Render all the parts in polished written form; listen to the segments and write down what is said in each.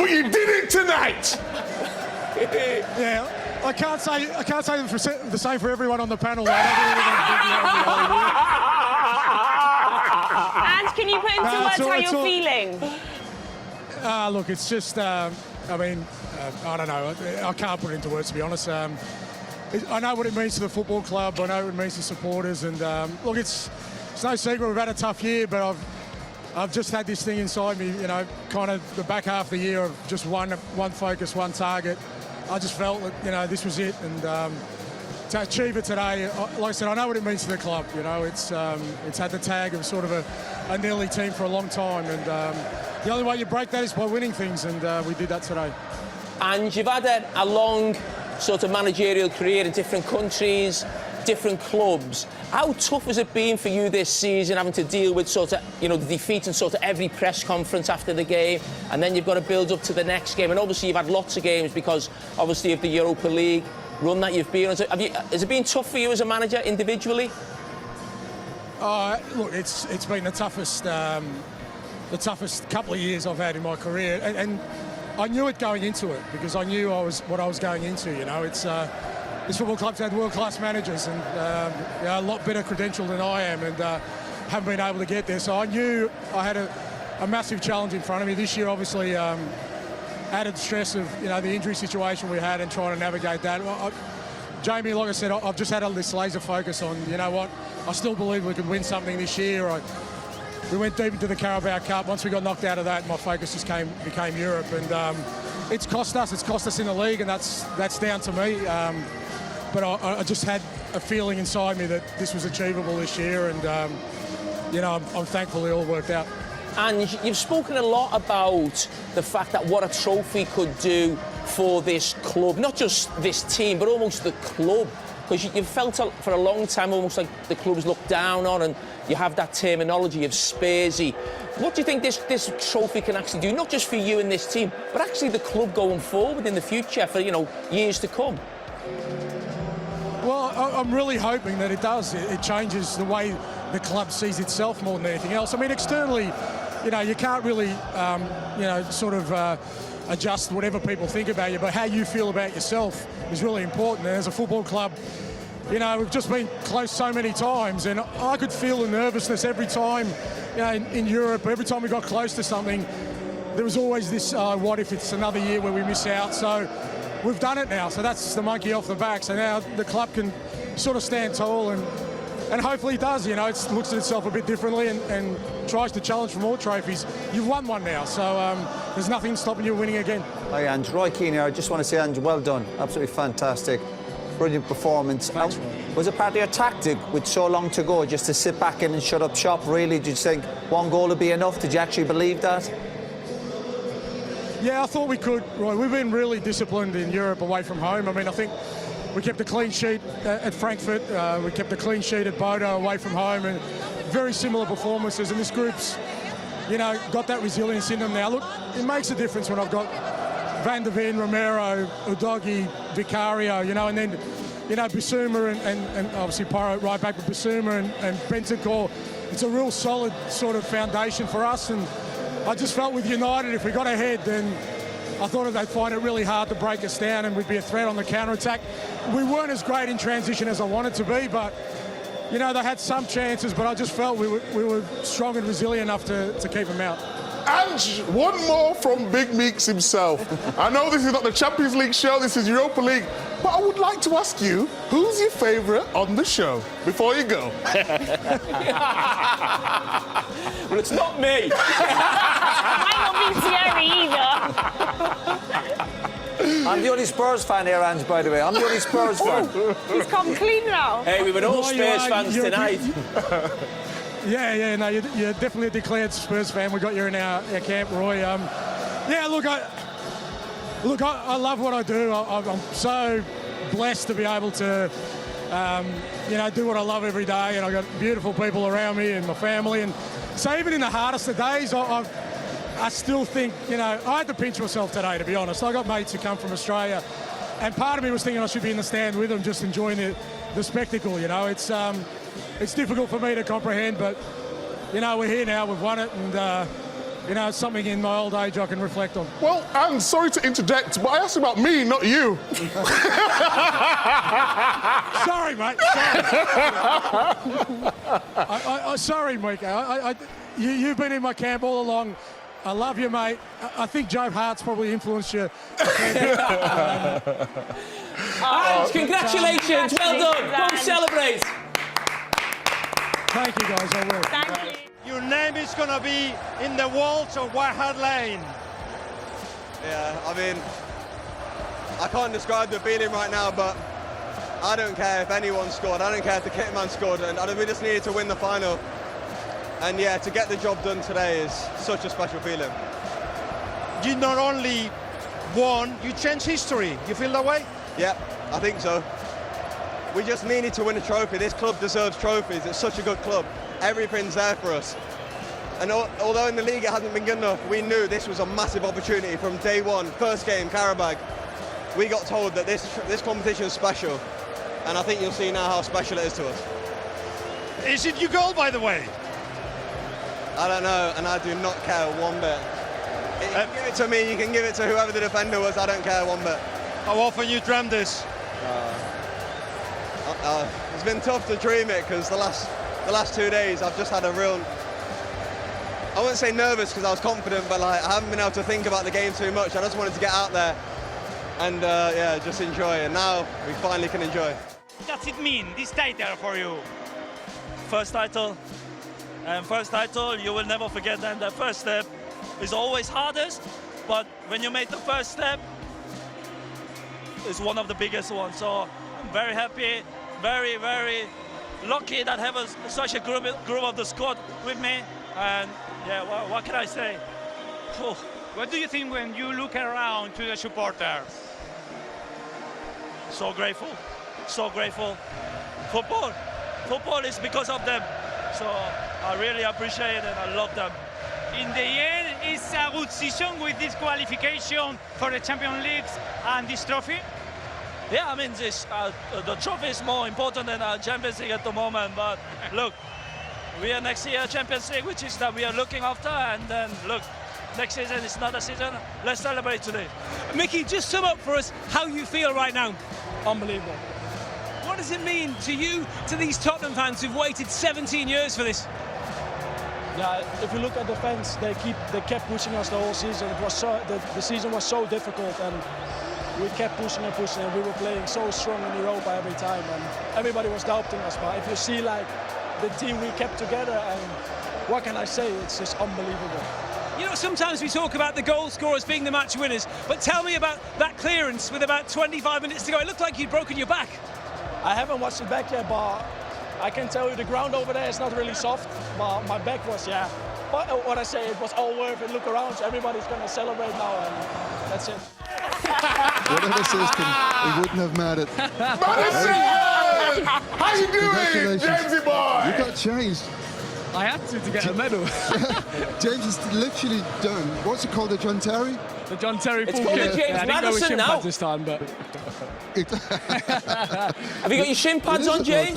but you did it tonight. Yeah, I can't say the same for everyone on the panel. Ange, can you put into words how you're feeling? Look, it's just, I don't know. I can't put it into words, to be honest. I know what it means to the football club. I know what it means to supporters. And look, it's no secret we've had a tough year, but I've just had this thing inside me, you know, kind of the back half of the year of just one focus, one target. I just felt that, you know, this was it. And to achieve it today, like I said, I know what it means to the club. You know, it's had the tag of sort of a nearly team for a long time. And the only way you break that is by winning things. And we did that today. And you've had a long sort of managerial career in different countries, different clubs. How tough has it been for you this season, having to deal with sort of, you know, the defeat and sort of every press conference after the game, and then you've got to build up to the next game, and obviously you've had lots of games because obviously of the Europa League run that you've been on. Has it been tough for you as a manager individually? Look, it's been the toughest couple of years I've had in my career, and I knew it going into it because I knew what I was going into. You know, this football club's had world-class managers and you know, a lot better credential than I am, and haven't been able to get there. So I knew I had a massive challenge in front of me this year. Obviously, added stress of, you know, the injury situation we had and trying to navigate that. Jamie, like I said, I've just had this laser focus on, you know what, I still believe we could win something this year. We went deep into the Carabao Cup. Once we got knocked out of that, my focus just became Europe, and it's cost us. It's cost us in the league, and that's down to me. But I just had a feeling inside me that this was achievable this year, and you know, I'm thankful it all worked out. And you've spoken a lot about the fact that what a trophy could do for this club, not just this team, but almost the club. Because you've felt for a long time almost like the club's looked down on, and you have that terminology of Spursy. What do you think this trophy can actually do, not just for you and this team, but actually the club going forward in the future for, you know, years to come? Well, I'm really hoping that it does. It changes the way the club sees itself more than anything else. I mean, externally, you know, you can't really, you know, sort of adjust whatever people think about you, but how you feel about yourself is really important. And as a football club, you know, we've just been close so many times, and I could feel the nervousness every time, you know, in Europe. Every time we got close to something, there was always this, what if it's another year where we miss out? So we've done it now, so that's the monkey off the back. So now the club can sort of stand tall, and hopefully it does. You know, it looks at itself a bit differently and tries to challenge for more trophies. You've won one now, so there's nothing stopping you winning again. Hi, Ange. Roy Keane here. I just want to say, Ange, well done. Absolutely fantastic. Brilliant performance. Thanks, was it part of your tactic with so long to go just to sit back in and shut up shop, really? Did you think one goal would be enough? Did you actually believe that? Yeah, I thought we could, Roy. We've been really disciplined in Europe away from home. I mean, I think we kept a clean sheet at Frankfurt. We kept a clean sheet at Bodo away from home, and very similar performances. And this group's, you know, got that resilience in them now. Look, it makes a difference when I've got Van der Ven, Romero, Udogi, Vicario, you know, and then, you know, Bissouma and obviously Pyro right back with Bissouma and Bentancur. It's a real solid sort of foundation for us, and I just felt with United, if we got ahead, then I thought they'd find it really hard to break us down, and we'd be a threat on the counter-attack. We weren't as great in transition as I wanted to be, but, you know, they had some chances, but I just felt we were strong and resilient enough to keep them out. And one more from Big Meeks himself. I know this is not the Champions League show, this is Europa League, but I would like to ask you, who's your favourite on the show, before you go? Well, it's not me. Might not be Thierry either. I'm the only Spurs fan here, Ange, by the way. I'm the only Spurs fan. He's come clean now. Hey, we were all Spurs fans tonight. Yeah, no, you're definitely a declared Spurs fan. We got you in our camp, Roy. Yeah, look, I love what I do. I'm so blessed to be able to, you know, do what I love every day, and I've got beautiful people around me and my family. And so even in the hardest of days, I still think, you know, I had to pinch myself today, to be honest. I got mates who come from Australia, and part of me was thinking I should be in the stand with them, just enjoying the spectacle, you know. It's difficult for me to comprehend, but, you know, we're here now, we've won it, and you know, something in my old age I can reflect on. Well, and sorry to interject, but I asked about me, not you. Sorry, mate. Sorry. Sorry, Miko. You've been in my camp all along. I love you, mate. I think Joe Hart's probably influenced you. Ange, congratulations. Well done. Go and celebrate. Thank you, guys. I will. Thank you. Your name is going to be in the walls of White Hart Lane. Yeah, I mean, I can't describe the feeling right now, but I don't care if anyone scored. I don't care if the kit man scored, and we just needed to win the final. And yeah, to get the job done today is such a special feeling. You not only won, you changed history. You feel that way? Yeah, I think so. We just needed to win a trophy. This club deserves trophies. It's such a good club. Everything's there for us. And although in the league it hasn't been good enough, we knew this was a massive opportunity from day one. First game, Karabag. We got told that this competition is special. And I think you'll see now how special it is to us. Is it your goal, by the way? I don't know, and I do not care one bit. You can give it to me, you can give it to whoever the defender was, I don't care one bit. How often you dreamt this? It's been tough to dream it, because the last 2 days I've just had a real... I wouldn't say nervous, because I was confident, but like, I haven't been able to think about the game too much. I just wanted to get out there and yeah, just enjoy, and now we finally can enjoy. What does it mean, this title for you? First title. And first title, you will never forget that. The first step is always hardest, but when you make the first step, it's one of the biggest ones. So I'm very happy, very, very lucky that I have such a group of the squad with me. And yeah, what can I say? Whew. What do you think when you look around to the supporters? So grateful, so grateful. Football is because of them. So I really appreciate it and I love them. In the end, it's a good season with this qualification for the Champions League and this trophy? Yeah, I mean, the trophy is more important than our Champions League at the moment. But look, we are next year Champions League, which is that we are looking after. And then look, next season is another season. Let's celebrate today. Mickey, just sum up for us how you feel right now. Unbelievable. What does it mean to you, to these Tottenham fans who've waited 17 years for this? Yeah, if you look at the fans, they kept pushing us the whole season. It was so, the season was so difficult, and we kept pushing and pushing, and we were playing so strong in Europa every time, and everybody was doubting us. But if you see like the team we kept together, and what can I say? It's just unbelievable. You know, sometimes we talk about the goal scorers being the match winners, but tell me about that clearance with about 25 minutes to go. It looked like you'd broken your back. I haven't watched it back yet, but I can tell you the ground over there is not really soft, but my back was, yeah. But what I say, it was all worth it. Look around, so everybody's going to celebrate now, and that's it. Whatever system, he wouldn't have mattered. Madison! How you doing, Jamesy boy? You got changed. I had to get a medal. James is literally done. What's it called, the John Terry? The John Terry It's called the James Madison now. this time, but... Have you got your shin pads on, James?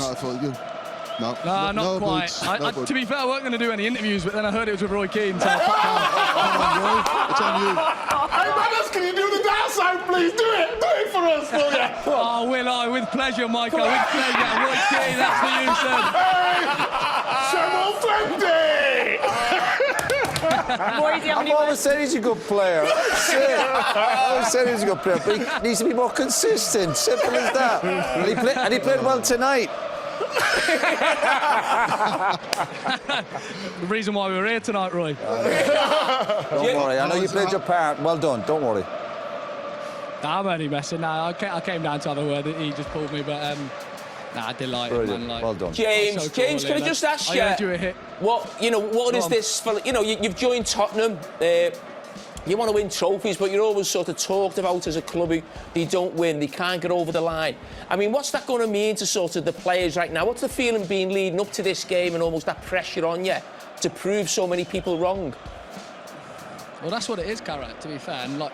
No, not quite. Boots. To be fair, I wasn't going to do any interviews, but then I heard it was with Roy Keane, so I Come on, Roy. It's on you. Hey, Madison, can you do the downside, please? Do it for us, will you? Oh, will I? With pleasure, Michael. With pleasure. Roy Keane, that's for you, sir. Hey, I've always said he's a good player. I've always said he's a good player, but he needs to be more consistent. Simple as that. And he played well tonight. The reason why we were here tonight, Roy. Don't worry, I know you played your part. Well done, don't worry. I'm only messing. I came down to have a word. He just pulled me, but I delighted, man. Like, well done. James, so cool, can I just ask you? I heard you a hit. What is this for? You know, you've joined Tottenham. You want to win trophies, but you're always sort of talked about as a club who they don't win, they can't get over the line. I mean, what's that going to mean to sort of the players right now? What's the feeling being leading up to this game and almost that pressure on you to prove so many people wrong? Well, that's what it is, Carrot, to be fair. And, like,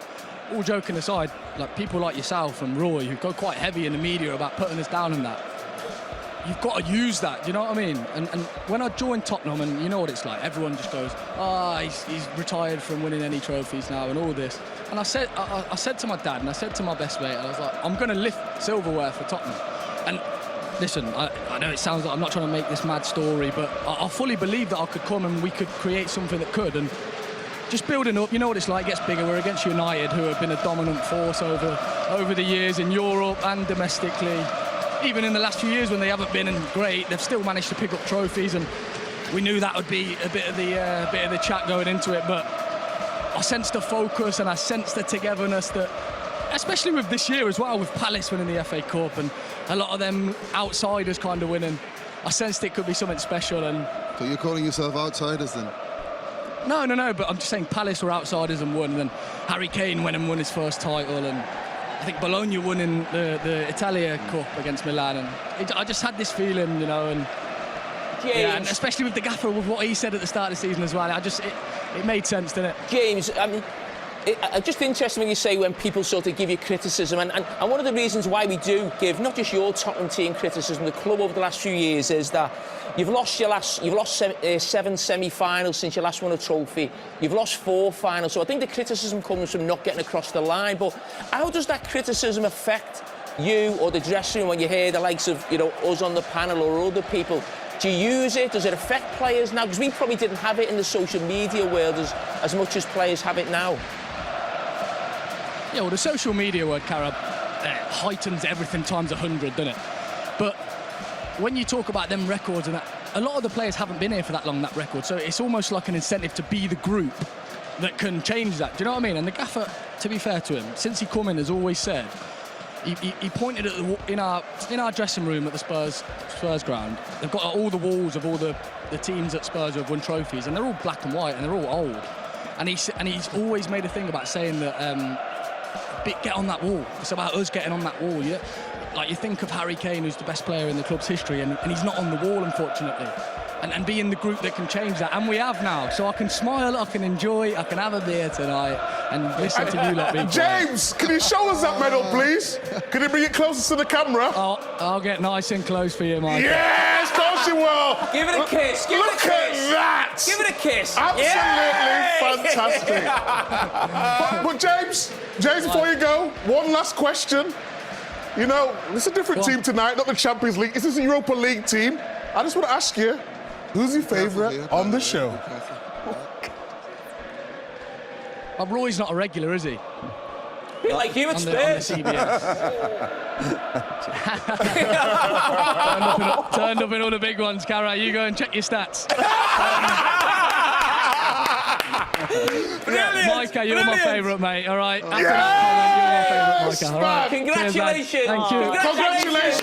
all joking aside, like, people like yourself and Roy, who go quite heavy in the media about putting us down and that, you've got to use that, do you know what I mean? And when I joined Tottenham, and you know what it's like, everyone just goes, he's retired from winning any trophies now and all this. And I said to my dad and I said to my best mate, I was like, I'm going to lift silverware for Tottenham. And listen, I know it sounds like I'm not trying to make this mad story, but I fully believe that I could come and we could create something that could. And just building up, you know what it's like, it gets bigger. We're against United, who have been a dominant force over the years in Europe and domestically. Even in the last few years when they haven't been great, they've still managed to pick up trophies, and we knew that would be a bit of the chat going into it. But I sensed the focus and I sensed the togetherness that, especially with this year as well, with Palace winning the FA Cup and a lot of them outsiders kind of winning, I sensed it could be something special. And so you're calling yourself outsiders then? No, but I'm just saying Palace were outsiders and won, and then Harry Kane went and won his first title, and I think Bologna won in the Italia Cup against Milan, and I just had this feeling, you know, and James, yeah, and especially with the gaffer, with what he said at the start of the season as well, it made sense, didn't it? James, I mean, it's just interesting when you say when people sort of give you criticism, and one of the reasons why we do give not just your Tottenham team criticism, the club over the last few years, is that you've lost 7 semi-finals since you last won a trophy. You've lost 4 finals, so I think the criticism comes from not getting across the line. But how does that criticism affect you or the dressing room when you hear the likes of, you know, us on the panel or other people? Do you use it? Does it affect players now? Because we probably didn't have it in the social media world as much as players have it now. Yeah, well, the social media word, Cara, heightens everything times 100, doesn't it? But when you talk about them records and that, a lot of the players haven't been here for that long, that record, so it's almost like an incentive to be the group that can change that. Do you know what I mean? And the gaffer, to be fair to him, since he come in, has always said, he pointed at in our dressing room at the Spurs ground. They've got all the walls of all the teams at Spurs who have won trophies, and they're all black and white and they're all old. And he's always made a thing about saying that get on that wall. It's about us getting on that wall. Yeah, like you think of Harry Kane, who's the best player in the club's history, and he's not on the wall, unfortunately. And be in the group that can change that, and we have now. So I can smile, I can enjoy, I can have a beer tonight and listen to you lot. James, can you show us that medal, please? Can you bring it closer to the camera? I'll get nice and close for you, Mike. Yes, of course you will. Give it a kiss. Look at that. Give it a kiss. Absolutely fantastic. but James, before you go, one last question. You know, it's a different team tonight, not the Champions League. This is a Europa League team. I just want to ask you, who's your favourite on the show? Well, Roy's not a regular, is he? Bit like you at Spurs. Turned up in all the big ones, Cara. You go and check your stats. Brilliant. Micah, you're my favourite, mate. All right. Yes! You're my favourite, Micah. All right. Congratulations. Cheers, thank you. Congratulations.